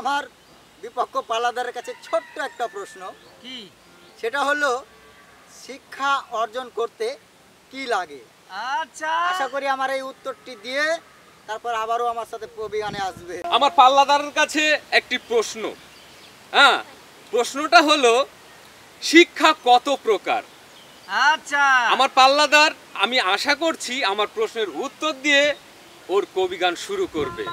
আমার বিপক্ষ পাল্লাদারের কাছে ছোট্ট একটা প্রশ্ন। কি? সেটা হলো শিক্ষা অর্জন করতে কি লাগে? আচ্ছা, আশা করি আমার এই উত্তরটি দিয়ে তারপর আবারও আমার সাথে কবিগানে আসবে। আমার পাল্লাদারের কাছে একটি প্রশ্ন। হ্যাঁ, প্রশ্নটা হলো শিক্ষা কত প্রকার? আচ্ছা, আমার পাল্লাদার, আমি আশা করছি আমার প্রশ্নের উত্তর দিয়ে ওর কবিগান শুরু করবে।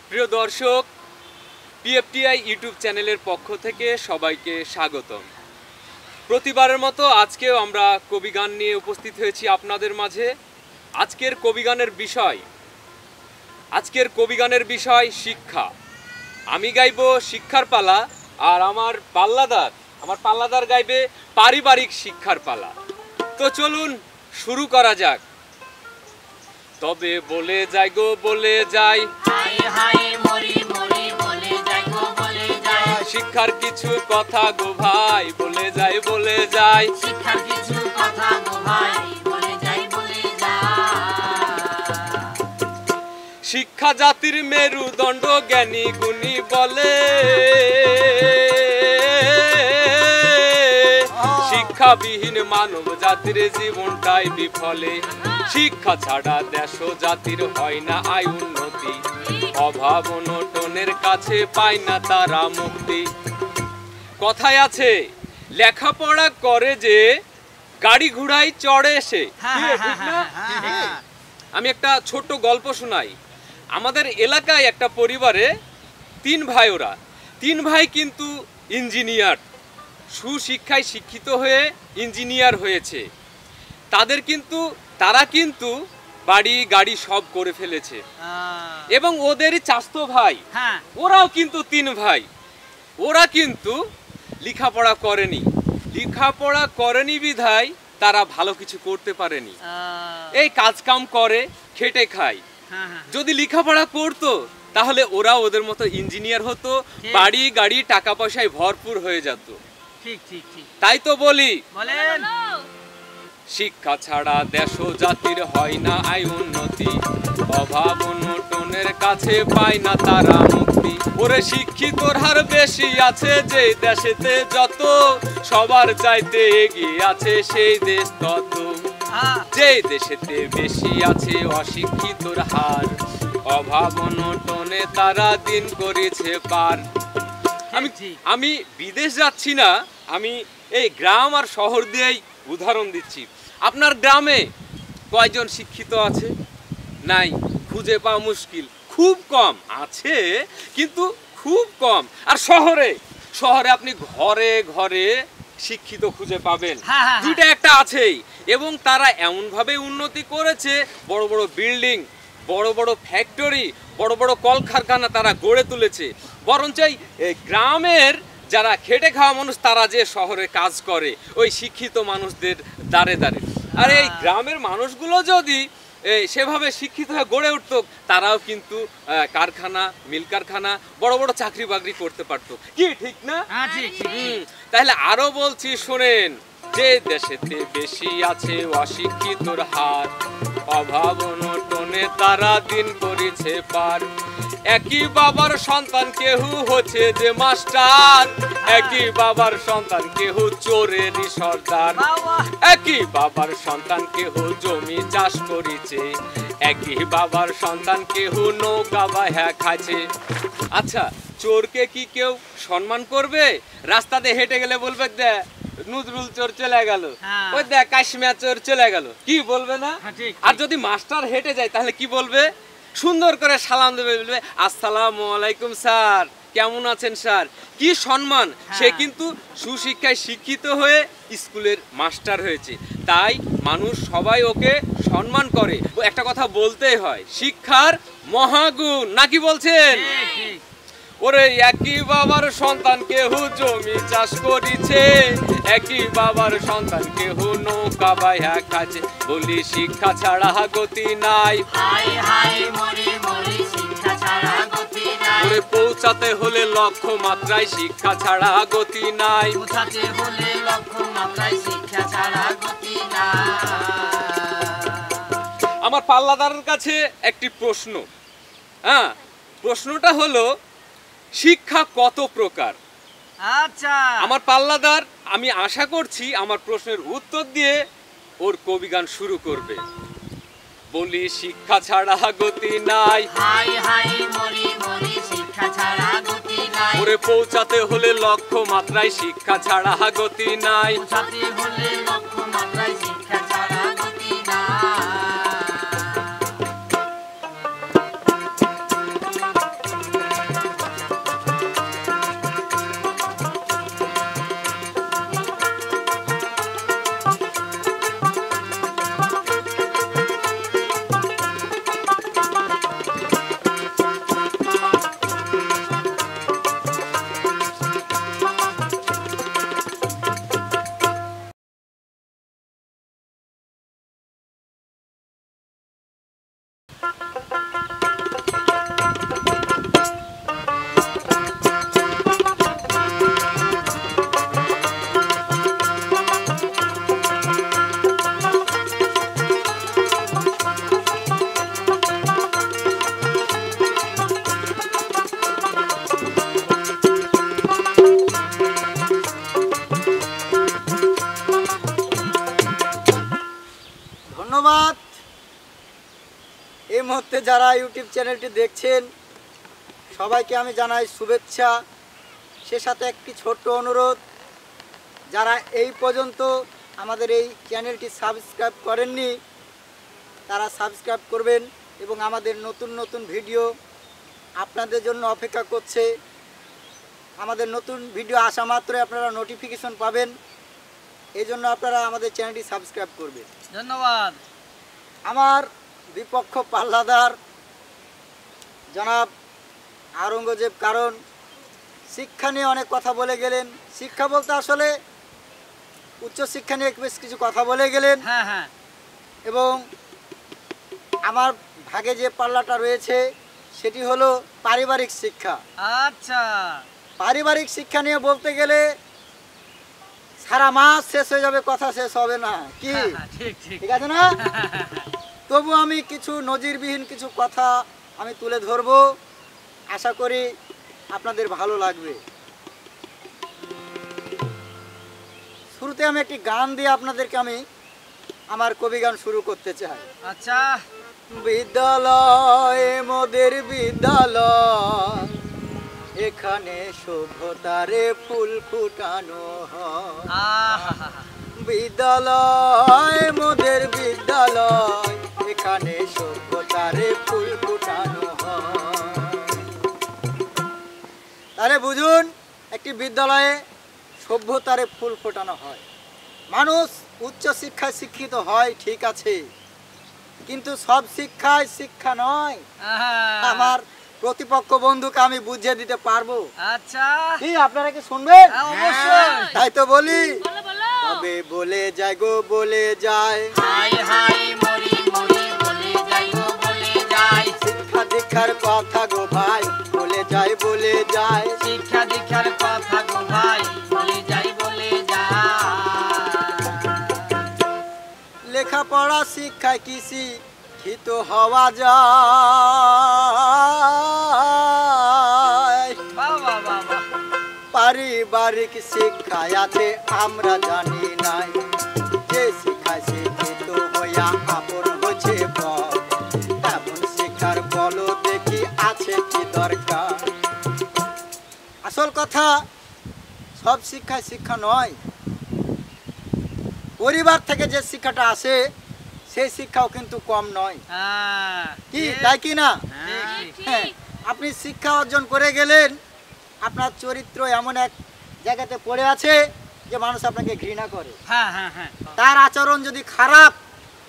প্রিয় দর্শক, পিএফটিআই ইউটিউব চ্যানেলের পক্ষ থেকে সবাইকে স্বাগতম। প্রতিবারের মতো আজকেও আমরা কবিগান নিয়ে উপস্থিত হয়েছি আপনাদের মাঝে। আজকের কবিগানের বিষয় শিক্ষা। আমি গাইব শিক্ষার পালা, আর আমার পাল্লাদার গাইবে পারিবারিক শিক্ষার পালা। তো চলুন শুরু করা যাক। তবে বলে যাই গো বলে যাই, শিক্ষার কিছু কথা গো ভাই, বলে যাই শিক্ষার কিছু কথা গো ভাই, বলে যাই। শিক্ষা জাতির মেরুদণ্ড, জ্ঞানী গুণী বলে। শিক্ষাবিহীন মানব জাতির জীবনটাই বিফলে। শিক্ষা ছাড়া দেশ জাতির হয় না আয় উন্নতি। অভাব অনটনের কাছে পায় না তারা মুক্তি। কথায় আছে, লেখাপড়া করে যে গাড়ি ঘোড়ায় চড়ে সে। আমি একটা ছোট্ট গল্প শোনাই। আমাদের এলাকায় একটা পরিবারে তিন ভাই কিন্তু ইঞ্জিনিয়ার, সুশিক্ষায় শিক্ষিত হয়ে ইঞ্জিনিয়ার হয়েছে। তারা কিন্তু বাড়ি গাড়ি সব করে ফেলেছে। এবং ওদেরই চাচাতো ভাই, ওরাও কিন্তু 3 ভাই, ওরা কিন্তু লেখাপড়া করেনি বিধায় তারা ভালো কিছু করতে পারেনি। এই কাজ কাম করে, খেটে খায়। যদি লেখাপড়া করতো তাহলে ওরা ওদের মতো ইঞ্জিনিয়ার হতো, বাড়ি গাড়ি টাকা পয়সায় ভরপুর হয়ে যেত। তাই তো বলি, শিক্ষা ছাড়া দেশ জাতির হয় না আয় উন্নতি। অভাব অনটনের কাছে পায় না তারা মুক্তি। ওরে শিক্ষিতর হার বেশি আছে যে দেশেতে যত, সবার চাইতে এগিয়ে আছে সেই দেশ তত। যে দেশেতে বেশি আছে অশিক্ষিতর হার, অভাব অনটনে তারা দিন করেছে পার। আমি বিদেশ যাচ্ছি না, আমি এই গ্রাম আর শহর দিয়েই উদাহরণ দিচ্ছি। আপনার গ্রামে কয়জন শিক্ষিত আছে? নাই, খুঁজে পাওয়া মুশকিল, খুব কম আছে, কিন্তু খুব কম। আর শহরে আপনি ঘরে ঘরে শিক্ষিত খুঁজে পাবেন, দুইটা একটা আছেই। এবং তারা এমনভাবে উন্নতি করেছে, বড় বড় বিল্ডিং, বড় বড় ফ্যাক্টরি, বড় বড় কলকারখানা তারা গড়ে তুলেছে। বরঞ্চ এই গ্রামের যারা খেটে খাওয়া মানুষ, তারা যে শহরে কাজ করে ওই শিক্ষিত মানুষদের দ্বারে দ্বারে। আর এই গ্রামের মানুষগুলো যদি সেভাবে শিক্ষিত হয়ে গড়ে উঠত, তারাও কিন্তু কারখানা, মিল কারখানা, বড় বড় চাকরি বাকরি করতে পারতো। কি ঠিক না? তাহলে আরো বলছি, শোনেন। যে দেশেতে বেশি আছে অশিক্ষিতর হার, অভাব অনটনে তারা দিন করেছে পার। একই বাবার সন্তান কেহু হচ্ছে যে মাস্টার, একই বাবার সন্তান কেহু চোরেরই সর্দার। একই বাবার সন্তান কেহু জমি চাষ করেছে, একই বাবার সন্তান কেহু নৌকা বাহ্যা খাচ্ছে। আচ্ছা, চোরকে কি কেউ সম্মান করবে? রাস্তাতে হেঁটে গেলে বলবে, দে নজরুল চোর চলে গেল, ওই দেখ কাশিমা চোর চলে গেল, কি বলবে না? আর যদি মাস্টার হেঁটে যায় তাহলে কি বলবে? সুন্দর করে সালাম দেবে, বলবে আসসালামু আলাইকুম স্যার, কেমন আছেন স্যার। কি সম্মান! সে কিন্তু সুশিক্ষায় শিক্ষিত হয়ে স্কুলের মাস্টার হয়েছে, তাই মানুষ সবাই ওকে সম্মান করে। ও একটা কথা বলতেই হয়, শিক্ষার মহাগুণ, নাকি বলছেন? ঠিক ঠিক। ওরে একই বাবার সন্তান কেহ জমি চাষ করিছে, একই বাবার সন্তান কেহ নৌকা বাইহা খাচ্ছে, বলি শিক্ষা ছাড়া গতি নাই। হাই হাই মরি মরি শিক্ষা ছাড়া গতি নাই। ওরে পৌঁছাতে হলে লক্ষ্য মাত্রায় শিক্ষা ছাড়া গতি নাই। পৌঁছাতে হলে লক্ষ্য মাত্রায় শিক্ষা ছাড়া গতি নাই। আমার পাল্লাদারের কাছে একটি প্রশ্ন। হ্যাঁ, প্রশ্নটা হলো শিক্ষা কত প্রকার? আচ্ছা, আমার পাল্লাদার, আমি আশা করছি আমার প্রশ্নের উত্তর দিয়ে ওর কবিগান শুরু করবে। বলি শিক্ষা ছাড়া গতি নাই। হাই হাই মরি মরি শিক্ষা ছাড়া গতি নাই। ওরে পৌঁছাতে হলে লক্ষ্য মাত্রায় শিক্ষা ছাড়া গতি নাই। পৌঁছাতে হলে লক্ষ্য মাত্রায় শিক্ষা ছাড়া গতি নাই। ধন্যবাদ। এই মুহূর্তে যারা ইউটিউব চ্যানেলটি দেখছেন সবাইকে আমি জানাই শুভেচ্ছা। সে সাথে একটি ছোট্ট অনুরোধ, যারা এই পর্যন্ত আমাদের এই চ্যানেলটি সাবস্ক্রাইব করেননি তারা সাবস্ক্রাইব করবেন এবং আমাদের নতুন নতুন ভিডিও আপনাদের জন্য অপেক্ষা করছে। আমাদের নতুন ভিডিও আসা মাত্রই আপনারা নোটিফিকেশন পাবেন, এই জন্য আপনারা আমাদের চ্যানেলটি সাবস্ক্রাইব করবেন। ধন্যবাদ। আমার বিপক্ষ পাল্লাদার জনাব আওরঙ্গজেব, কারণ শিক্ষা নিয়ে অনেক কথা বলে গেলেন। শিক্ষা বলতে আসলে উচ্চশিক্ষা নিয়ে বেশ কিছু কথা বলে গেলেন। হ্যাঁ হ্যাঁ, এবং আমার ভাগে যে পাল্লাটা রয়েছে সেটি হলো পারিবারিক শিক্ষা। আচ্ছা, পারিবারিক শিক্ষা নিয়ে বলতে গেলে সারা মাস শেষ হয়ে যাবে, কথা শেষ হবে না, কি ঠিক ঠিক। ঠিক আছে না? তবু আমি কিছু নজিরবিহীন কিছু কথা আমি তুলে ধরব, আশা করি আপনাদের ভালো লাগবে। শুরুতে আমি একটি গান দিয়ে আপনাদেরকে আমি আমার কবিগান শুরু করতে চাই। আচ্ছা, বিদ্যালয় মোদের বিদ্যালয়, এখানে সভ্যতারে ফুল ফুটানো হয়। আহা, বিদ্যালয় মোদের বিদ্যালয়, এখানে সভ্যতারে ফুল ফুটানো হয়। তাহলে বুঝুন, একটি বিদ্যালয়ে সভ্যতারে ফুল ফোটানো হয়। মানুষ উচ্চ শিক্ষায় শিক্ষিত হয় ঠিক আছে, কিন্তু সব শিক্ষায় শিক্ষা নয়। আহা। আমার প্রতিপক্ষ বন্ধুকে আমি বুঝিয়ে দিতে পারবো। আচ্ছা, কি আপনারা কি শুনবেন? হ্যাঁ, অবশ্যই। তাই তো বলি, তবে বলে যায় গো বলে যায়, হাই হাই মরি মরি বলে যাই গো বলে যাই। শিক্ষা দীক্ষার কথা গো ভাই, বলে যায় বলে যায়। শিক্ষা দীক্ষার কথা গো ভাই, বলে যাই বলে যাই। লেখাপড়া শিক্ষায় কি শিক্ষিত হওয়া যায়। বাবা বাবা, পারিবারিক শিক্ষায় আছে আমরা জানি নাই, যে শিক্ষায় শিক্ষিত হইয়া আপন হচ্ছে পর, এমন শিক্ষার বলো দেখি আছে কি দরকার। আসল কথা, সব শিক্ষায় শিক্ষা নয়। পরিবার থেকে যে শিক্ষাটা আসে সেই শিক্ষাও কিন্তু কম নয়, হ্যাঁ, কি ঠিক, তাই কি না? ঠিক, ঠিক। হ্যাঁ, আপনি শিক্ষা অর্জন করে গেলেন, আপনার চরিত্র এমন এক জায়গাতে পড়ে আছে যে মানুষ আপনাকে ঘৃণা করে। হ্যাঁ, হ্যাঁ, হ্যাঁ। তার আচরণ যদি খারাপ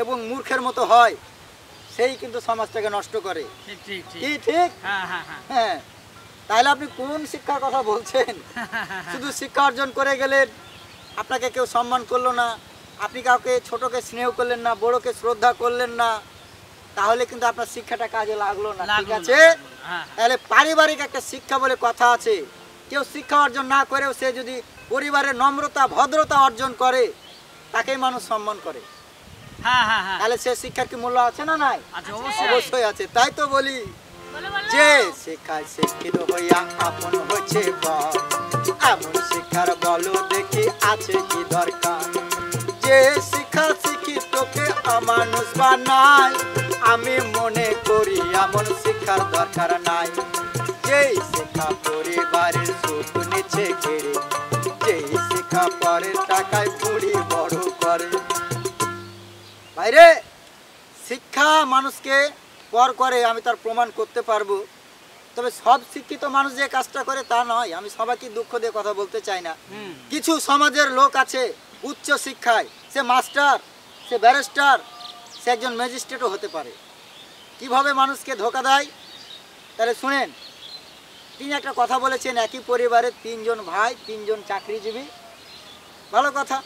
এবং মূর্খের মতো হয়, সেই কিন্তু সমাজটাকে নষ্ট করে, ঠিক, ঠিক, ঠিক। কি ঠিক? হ্যাঁ, হ্যাঁ, হ্যাঁ। হ্যাঁ, তাহলে আপনি কোন শিক্ষার কথা বলছেন? শুধু শিক্ষা অর্জন করে গেলেন, আপনাকে কেউ সম্মান করলো না, আপনি কাউকে ছোটকে স্নেহ করলেন না, বড়কে শ্রদ্ধা করলেন না, তাহলে কিন্তু আপনার শিক্ষাটা কাজে লাগলো না, ঠিক লাগলো না, আছে? লাগলো না, হ্যাঁ, হ্যাঁ। তাহলে পারিবারিক একটা শিক্ষা বলে কথা আছে। কেউ শিক্ষা অর্জন না করেও সে যদি পরিবারের নম্রতা ভদ্রতা অর্জন করে, তাকেই মানুষ সম্মান করে। হ্যাঁ, হ্যাঁ, হ্যাঁ। তাহলে সে শিক্ষার কি মূল্য আছে না নাই? আচ্ছা, অবশ্যই। অবশ্যই আছে। তাই তো বলি যে শিক্ষায় শিক্ষিত হইয়া আপন হচ্ছে বল, এমন শিক্ষার বলো দেখি আছে কি দরকার। যে শিক্ষা শিক্ষিতকে অমানুষ বানায়, আমি মনে করি এমন শিক্ষার দরকার নাই। যেই শিক্ষা পরিবারের সুখ নিচে ঘিরে, যেই শিক্ষা পরের টাকায় বুড়ি বড় করে। বাইরে শিক্ষা মানুষকে পর করে, আমি তার প্রমাণ করতে পারবো। তবে সব শিক্ষিত মানুষ যে কাজটা করে তা নয়, আমি সবাইকে দুঃখ দিয়ে কথা বলতে চাই না। হুম। কিছু সমাজের লোক আছে উচ্চ শিক্ষায়, সে মাস্টার, সে ব্যারিস্টার, সে একজন ম্যাজিস্ট্রেটও হতে পারে। কিভাবে মানুষকে ধোঁকা দেয় তাহলে শুনেন। তিনি একটা কথা বলেছেন, একই পরিবারে 3 জন ভাই, 3 জন চাকরিজীবী। ভালো কথা।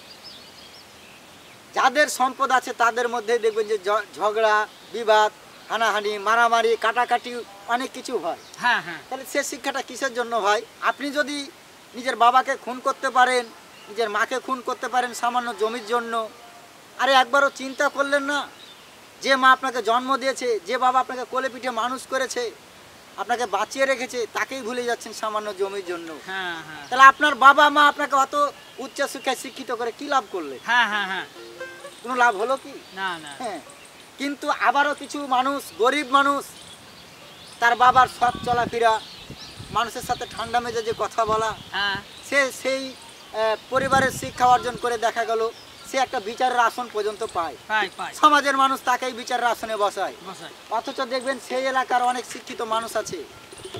যাদের সম্পদ আছে তাদের মধ্যে দেখবেন যে ঝগড়া বিবাদ, হানাহানি, মারামারি, কাটাকাটি অনেক কিছু হয়। হ্যাঁ, হ্যাঁ। তাহলে সে শিক্ষাটা কিসের জন্য ভাই? আপনি যদি নিজের বাবাকে খুন করতে পারেন, নিজের মাকে খুন করতে পারেন সামান্য জমির জন্য, আরে একবারও চিন্তা করলেন না যে মা আপনাকে জন্ম দিয়েছে, যে বাবা আপনাকে কোলে পিঠে মানুষ করেছে, আপনাকে বাঁচিয়ে রেখেছে, তাকেই ভুলে যাচ্ছেন সামান্য জমির জন্য। হ্যাঁ, হ্যাঁ। তাহলে আপনার বাবা মা আপনাকে অত উচ্চ শিক্ষায় শিক্ষিত করে কি লাভ করলে? হ্যাঁ, হ্যাঁ, হ্যাঁ। কোনো লাভ হলো কি? না, না। হ্যাঁ, কিন্তু আবারও কিছু মানুষ, গরিব মানুষ, তার বাবার সৎ চলাফেরা, মানুষের সাথে ঠান্ডা মেজাজে কথা বলা, হ্যাঁ। সে সেই পরিবারের শিক্ষা অর্জন করে দেখা গেল সে একটা বিচারের আসন পর্যন্ত পায়। পাই, পাই। সমাজের মানুষ তাকেই বিচারের আসনে বসায়। বসাই। অথচ দেখবেন সেই এলাকার অনেক শিক্ষিত মানুষ আছে,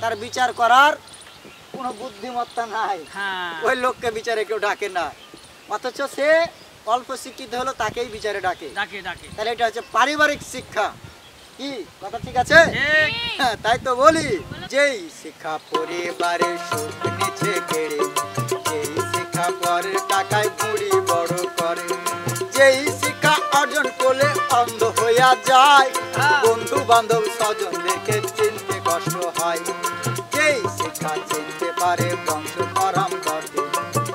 তার বিচার করার কোনো বুদ্ধিমত্তা নাই, হ্যাঁ। ওই লোককে বিচারে কেউ ডাকে না। অথচ সে অল্প শিক্ষিত হলো, তাকেই বিচারে ডাকে। ডাকে, ডাকে। তাহলে এটা হচ্ছে পারিবারিক শিক্ষা। কি কথা ঠিক আছে? ঠিক। হ্যাঁ, তাই তো বলি যেই শিক্ষা পরিবারের সুখ নিচে কেড়ে, যেই শিক্ষা পরের টাকায় বুড়ি বড় করে, যেই শিক্ষা অর্জন করলে অন্ধ হইয়া যায়, হ্যাঁ। বন্ধু বান্ধব স্বজনদেরকে চিনতে কষ্ট হয়, যেই শিক্ষা চিনতে পারে বংশ পরম্পরাকে,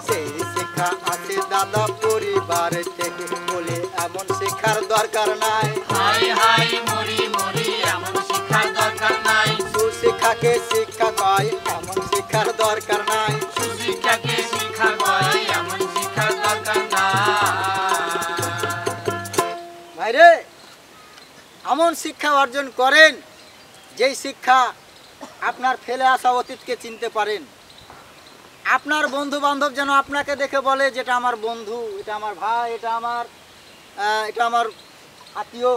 সেই শিক্ষা আছে দাদা পরিবার থেকে, বলে এমন শিক্ষার দরকার নাই। হাই, হাই, মরি, মরি, এমন শিক্ষার দরকার নাই। সুশিক্ষাকে শিক্ষা কয়, এমন শিক্ষার দরকার নাই। সুশিক্ষাকে শিক্ষা কয়, এমন শিক্ষার দরকার নাই। ভাইরে, এমন শিক্ষা অর্জন করেন যেই শিক্ষা আপনার ফেলে আসা অতীতকে চিনতে পারেন। আপনার বন্ধু বান্ধব যেন আপনাকে দেখে বলে যেটা আমার বন্ধু, এটা আমার ভাই, এটা আমার আত্মীয়।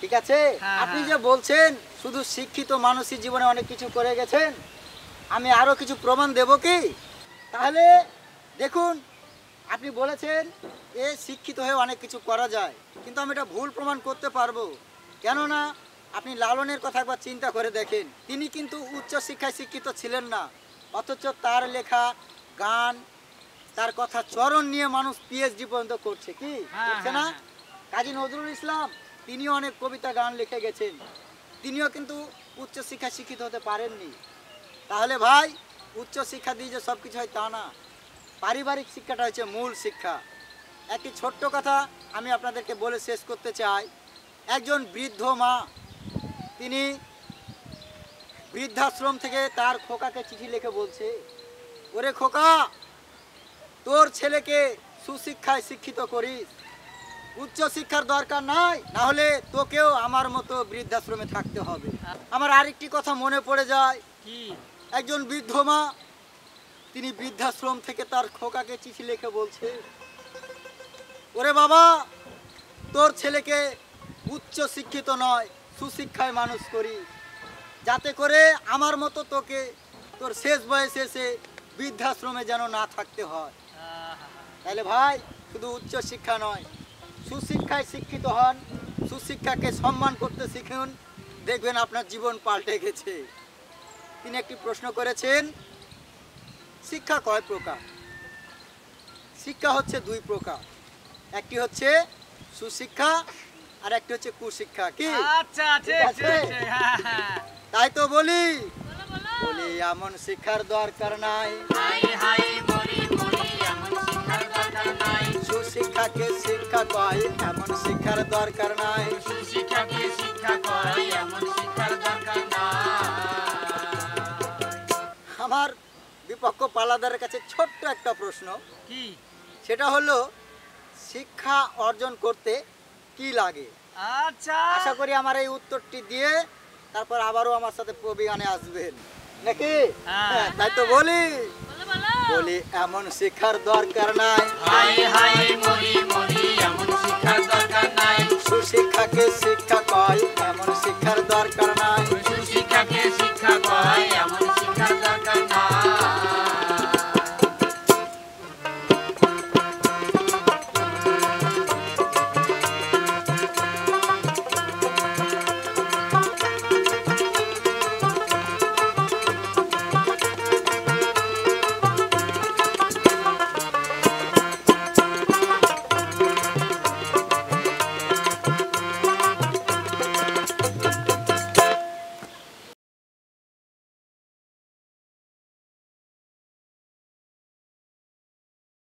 ঠিক আছে? হ্যাঁ, আপনি হ্যাঁ। যে বলছেন শুধু শিক্ষিত মানুষই জীবনে অনেক কিছু করে গেছেন, আমি আরো কিছু প্রমাণ দেব কি? তাহলে দেখুন, আপনি বলেছেন এ শিক্ষিত হয়ে অনেক কিছু করা যায়, কিন্তু আমি এটা ভুল প্রমাণ করতে পারবো। কেননা আপনি লালনের কথা একবার চিন্তা করে দেখেন, তিনি কিন্তু উচ্চ শিক্ষায় শিক্ষিত ছিলেন না, অথচ তার লেখা গান, তার কথা চরণ নিয়ে মানুষ পিএইচডি পর্যন্ত করছে। কি হ্যাঁ, করছে না? হ্যাঁ, কাজী নজরুল ইসলাম তিনিও অনেক কবিতা গান লিখে গেছেন, তিনিও কিন্তু উচ্চ শিক্ষায় শিক্ষিত হতে পারেননি। তাহলে ভাই, উচ্চ শিক্ষা দিয়ে যে সব কিছু হয় তা না, পারিবারিক শিক্ষাটা হচ্ছে মূল শিক্ষা। একটি ছোট্ট কথা আমি আপনাদেরকে বলে শেষ করতে চাই। একজন বৃদ্ধ মা, তিনি বৃদ্ধাশ্রম থেকে তার খোকাকে চিঠি লিখে বলছে, ওরে খোকা, তোর ছেলেকে সুশিক্ষায় শিক্ষিত করিস, উচ্চ শিক্ষার দরকার নাই, না হলে তোকেও আমার মতো বৃদ্ধাশ্রমে থাকতে হবে। আমার আরেকটি কথা মনে পড়ে যায়, কি? একজন বৃদ্ধ মা, তিনি বৃদ্ধাশ্রম থেকে তার খোকাকে চিঠি লিখে বলছে, ওরে বাবা, তোর ছেলেকে উচ্চ শিক্ষিত নয় সুশিক্ষায় মানুষ করি, যাতে করে আমার মতো তোকে তোর শেষ বয়সে এসে বৃদ্ধাশ্রমে যেন না থাকতে হয়। তাহলে ভাই শুধু উচ্চ শিক্ষা নয়, সুশিক্ষায় শিক্ষিত হন, সুশিক্ষাকে সম্মান করতে শিখুন, দেখবেন আপনার জীবন পাল্টে গেছে। তিনি একটি প্রশ্ন করেছেন, শিক্ষা কয় প্রকার? শিক্ষা হচ্ছে দুই প্রকার, একটি হচ্ছে সুশিক্ষা আর একটি হচ্ছে কুশিক্ষা। কি আচ্ছা ঠিক আছে? তাই তো বলি বলি এমন শিক্ষার দরকার নাই, হাই হাই বলি বলি এমন শিক্ষার দরকার নাই, সুশিক্ষাকে শিক্ষা কয় এমন শিক্ষার দরকার নাই, সুশিক্ষাকে শিক্ষা কয় এমন শিক্ষার দরকার নাই। আমার বিপক্ষ পাল্লাদারের কাছে ছোট্ট একটা প্রশ্ন, কি? সেটা হলো শিক্ষা অর্জন করতে কি লাগে? আচ্ছা আশা করি আমার এই উত্তরটি দিয়ে তারপর আবারও আমার সাথে প্রবিগানে আসবেন নাকি? হ্যাঁ। হ্যাঁ, তাই তো বলি বলি এমন শিক্ষার দরকার নাই, হাই হাই বলি বলি এমন শিক্ষার দরকার নাই, সুশিক্ষাকে শিক্ষা কয় এমন শিক্ষার দরকার নাই,